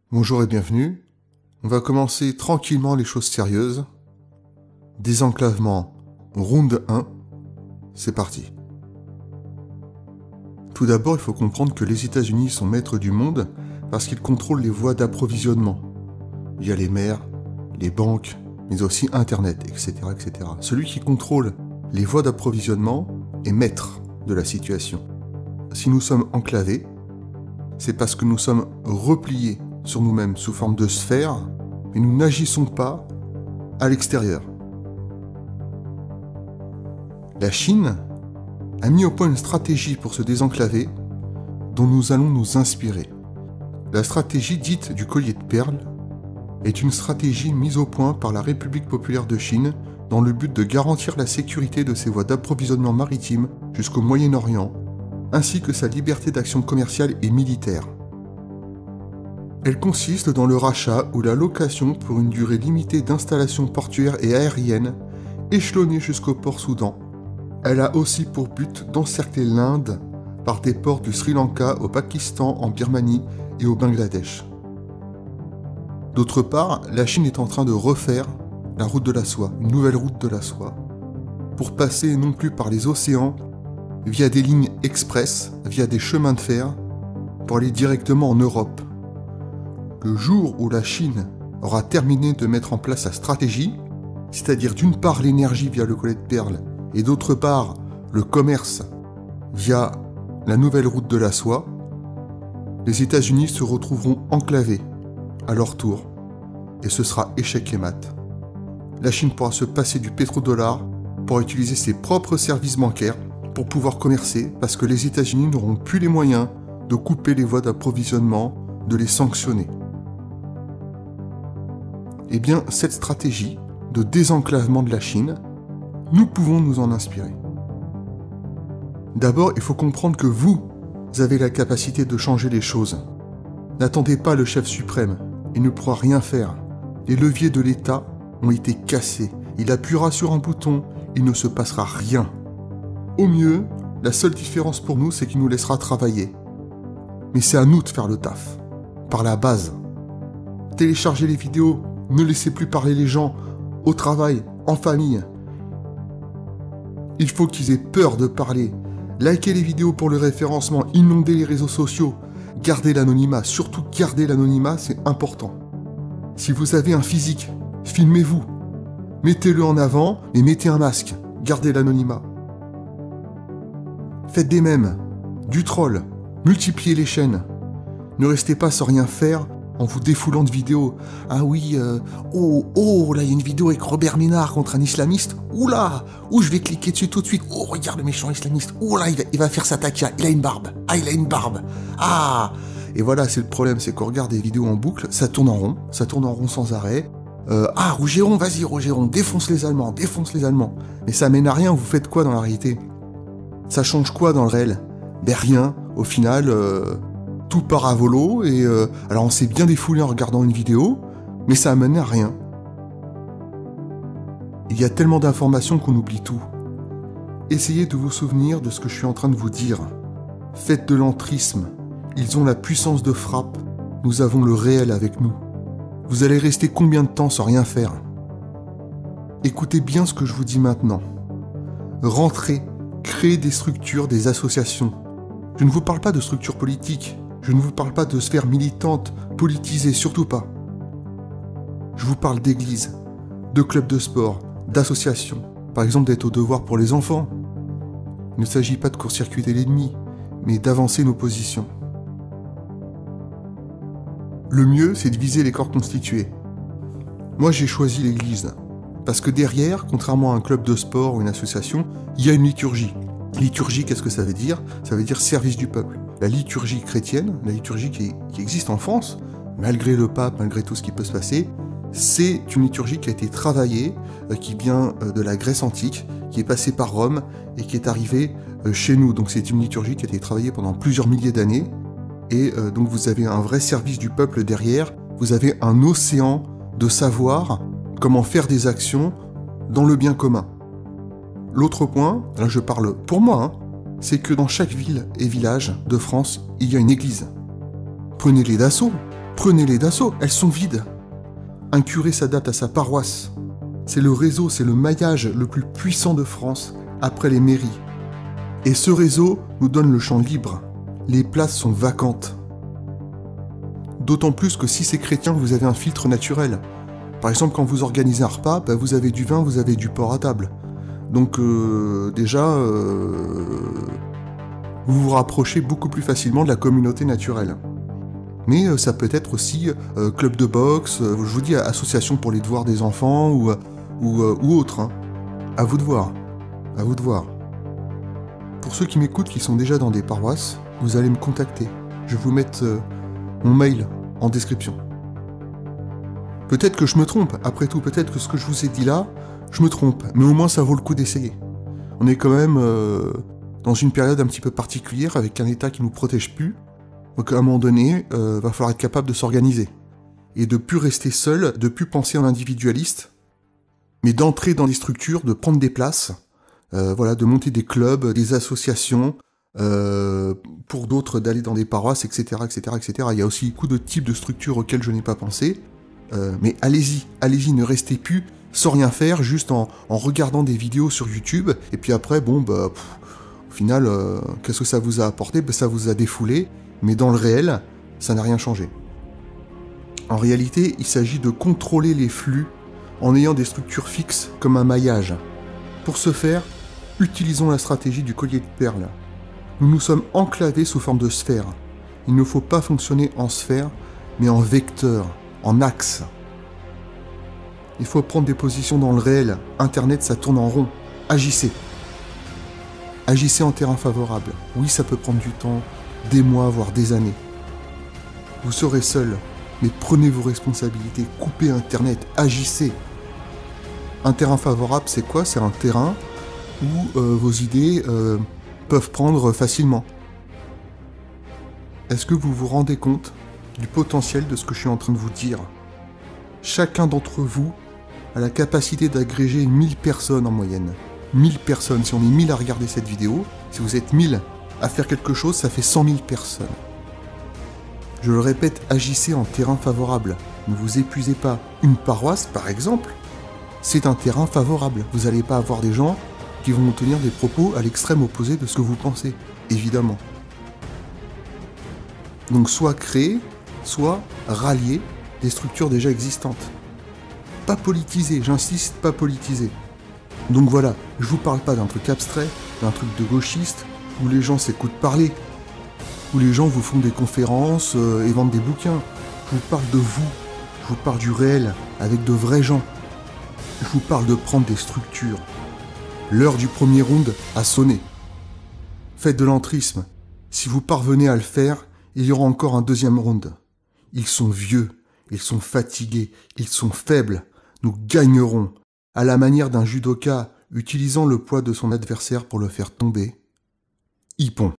Bonjour et bienvenue. On va commencer tranquillement les choses sérieuses. Désenclavement, round 1. C'est parti. Tout d'abord, il faut comprendre que les États-Unis sont maîtres du monde parce qu'ils contrôlent les voies d'approvisionnement, via les mers, les banques, mais aussi Internet, etc., etc. Celui qui contrôle les voies d'approvisionnement est maître de la situation. Si nous sommes enclavés, c'est parce que nous sommes repliés sur nous-mêmes sous forme de sphère, mais nous n'agissons pas à l'extérieur. La Chine a mis au point une stratégie pour se désenclaver dont nous allons nous inspirer. La stratégie dite du collier de perles est une stratégie mise au point par la République populaire de Chine dans le but de garantir la sécurité de ses voies d'approvisionnement maritime jusqu'au Moyen-Orient, ainsi que sa liberté d'action commerciale et militaire. Elle consiste dans le rachat ou la location pour une durée limitée d'installations portuaires et aériennes échelonnées jusqu'au port Soudan. Elle a aussi pour but d'encercler l'Inde par des ports du Sri Lanka au Pakistan, en Birmanie et au Bangladesh. D'autre part, la Chine est en train de refaire la route de la soie, une nouvelle route de la soie, pour passer non plus par les océans, via des lignes express, via des chemins de fer, pour aller directement en Europe. Le jour où la Chine aura terminé de mettre en place sa stratégie, c'est-à-dire d'une part l'énergie via le collet de perles et d'autre part le commerce via la nouvelle route de la soie, les États-Unis se retrouveront enclavés à leur tour et ce sera échec et mat. La Chine pourra se passer du pétrodollar pour utiliser ses propres services bancaires pour pouvoir commercer parce que les États-Unis n'auront plus les moyens de couper les voies d'approvisionnement, de les sanctionner. Eh bien, cette stratégie de désenclavement de la Chine, nous pouvons nous en inspirer. D'abord, il faut comprendre que vous avez la capacité de changer les choses. N'attendez pas le chef suprême, il ne pourra rien faire. Les leviers de l'État ont été cassés. Il appuiera sur un bouton, il ne se passera rien. Au mieux, la seule différence pour nous, c'est qu'il nous laissera travailler. Mais c'est à nous de faire le taf, par la base. Téléchargez les vidéos, ne laissez plus parler les gens, au travail, en famille. Il faut qu'ils aient peur de parler. Likez les vidéos pour le référencement, inondez les réseaux sociaux. Gardez l'anonymat, surtout gardez l'anonymat, c'est important. Si vous avez un physique, filmez-vous. Mettez-le en avant et mettez un masque. Gardez l'anonymat. Faites des mèmes, du troll, multipliez les chaînes. Ne restez pas sans rien faire en vous défoulant de vidéos. Ah oui, là il y a une vidéo avec Robert Ménard contre un islamiste. Oula, je vais cliquer dessus tout de suite. Oh, regarde le méchant islamiste. Oh là, il va faire sa takia. Il a une barbe. Ah, il a une barbe. Ah. Et voilà, c'est le problème, c'est qu'on regarde des vidéos en boucle, ça tourne en rond sans arrêt. Rougeron, vas-y Rougeron, défonce les Allemands. Mais ça mène à rien, vous faites quoi dans la réalité? Ça change quoi dans le réel? Ben rien, au final... tout part à volo et alors on s'est bien défoulé en regardant une vidéo, mais ça amène à rien. Il y a tellement d'informations qu'on oublie tout. Essayez de vous souvenir de ce que je suis en train de vous dire. Faites de l'entrisme. Ils ont la puissance de frappe. Nous avons le réel avec nous. Vous allez rester combien de temps sans rien faire? Écoutez bien ce que je vous dis maintenant. Rentrez, créez des structures, des associations. Je ne vous parle pas de structures politiques. Je ne vous parle pas de sphères militantes, politisées, surtout pas. Je vous parle d'églises, de clubs de sport, d'associations, par exemple d'être au devoir pour les enfants. Il ne s'agit pas de court-circuiter l'ennemi, mais d'avancer nos positions. Le mieux, c'est de viser les corps constitués. Moi, j'ai choisi l'église, parce que derrière, contrairement à un club de sport ou une association, il y a une liturgie. Liturgie, qu'est-ce que ça veut dire? Ça veut dire service du peuple. La liturgie chrétienne, la liturgie qui existe en France, malgré le pape, malgré tout ce qui peut se passer, c'est une liturgie qui a été travaillée, qui vient de la Grèce antique, qui est passée par Rome et qui est arrivée chez nous. Donc c'est une liturgie qui a été travaillée pendant plusieurs milliers d'années. Et donc vous avez un vrai service du peuple derrière, vous avez un océan de savoir, comment faire des actions dans le bien commun. L'autre point, là je parle pour moi, c'est que dans chaque ville et village de France, il y a une église. Prenez-les d'assaut, Prenez-les d'assaut, elles sont vides. Un curé s'adapte à sa paroisse. C'est le réseau, c'est le maillage le plus puissant de France, après les mairies. Et ce réseau nous donne le champ libre. Les places sont vacantes. D'autant plus que si c'est chrétien, vous avez un filtre naturel. Par exemple, quand vous organisez un repas, vous avez du vin, vous avez du porc à table. Donc déjà, vous vous rapprochez beaucoup plus facilement de la communauté naturelle. Mais ça peut être aussi club de boxe, je vous dis association pour les devoirs des enfants ou autre. Hein. À vous de voir. À vous de voir. Pour ceux qui m'écoutent, qui sont déjà dans des paroisses, vous allez me contacter. Je vais vous mettre mon mail en description. Peut-être que je me trompe, après tout, peut-être que ce que je vous ai dit là, je me trompe, mais au moins ça vaut le coup d'essayer. On est quand même dans une période un petit peu particulière, avec un État qui nous protège plus, donc à un moment donné, va falloir être capable de s'organiser. Et de plus rester seul, de plus penser en individualiste, mais d'entrer dans des structures, de prendre des places, de monter des clubs, des associations, pour d'autres d'aller dans des paroisses, etc., etc., etc. Il y a aussi beaucoup de types de structures auxquelles je n'ai pas pensé. Mais allez-y, ne restez plus sans rien faire, juste en regardant des vidéos sur YouTube, et puis après, au final, qu'est-ce que ça vous a apporté ? Ça vous a défoulé, mais dans le réel, ça n'a rien changé. En réalité, il s'agit de contrôler les flux en ayant des structures fixes comme un maillage. Pour ce faire, utilisons la stratégie du collier de perles. Nous nous sommes enclavés sous forme de sphère. Il ne faut pas fonctionner en sphère, mais en vecteur, en axe. Il faut prendre des positions dans le réel. Internet, ça tourne en rond. Agissez. Agissez en terrain favorable. Oui, ça peut prendre du temps, des mois, voire des années. Vous serez seul, mais prenez vos responsabilités. Coupez Internet. Agissez. Un terrain favorable, c'est quoi ? C'est un terrain où vos idées peuvent prendre facilement. Est-ce que vous vous rendez compte du potentiel de ce que je suis en train de vous dire ? Chacun d'entre vous a la capacité d'agréger 1000 personnes en moyenne. 1000 personnes, si on est 1000 à regarder cette vidéo, si vous êtes 1000 à faire quelque chose, ça fait 100 000 personnes. Je le répète, agissez en terrain favorable. Ne vous épuisez pas. Une paroisse, par exemple, c'est un terrain favorable. Vous n'allez pas avoir des gens qui vont tenir des propos à l'extrême opposé de ce que vous pensez, évidemment. Donc soit créer, soit rallier des structures déjà existantes. Pas politiser, j'insiste, pas politiser. Donc voilà, je vous parle pas d'un truc abstrait, d'un truc de gauchiste, où les gens s'écoutent parler, où les gens vous font des conférences et vendent des bouquins. Je vous parle de vous, je vous parle du réel, avec de vrais gens. Je vous parle de prendre des structures. L'heure du premier round a sonné. Faites de l'entrisme. Si vous parvenez à le faire, il y aura encore un deuxième round. Ils sont vieux, ils sont fatigués, ils sont faibles. Nous gagnerons, à la manière d'un judoka utilisant le poids de son adversaire pour le faire tomber. Hippon.